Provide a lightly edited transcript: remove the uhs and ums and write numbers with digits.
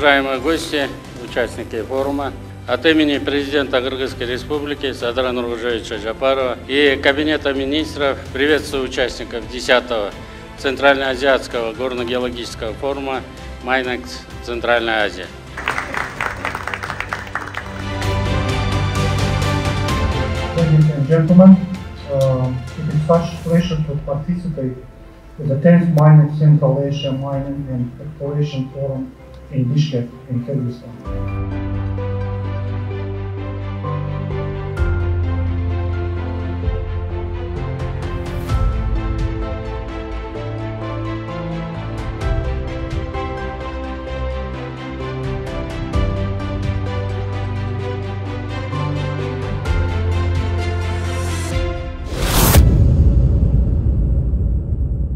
уважаемые гости, участники форума, от имени президента Кыргызской Республики Садыра Нуркожоевича Жапарова и Кабинета министров приветствую участников 10-го Центральноазиатского горно-геологического форума Майнекс Центральная Азия. Ladies and gentlemen, it is such a pleasure to participate in the 10th Minex Central Asia Mining and Exploration Forum in Bishkek, in Kyrgyzstan.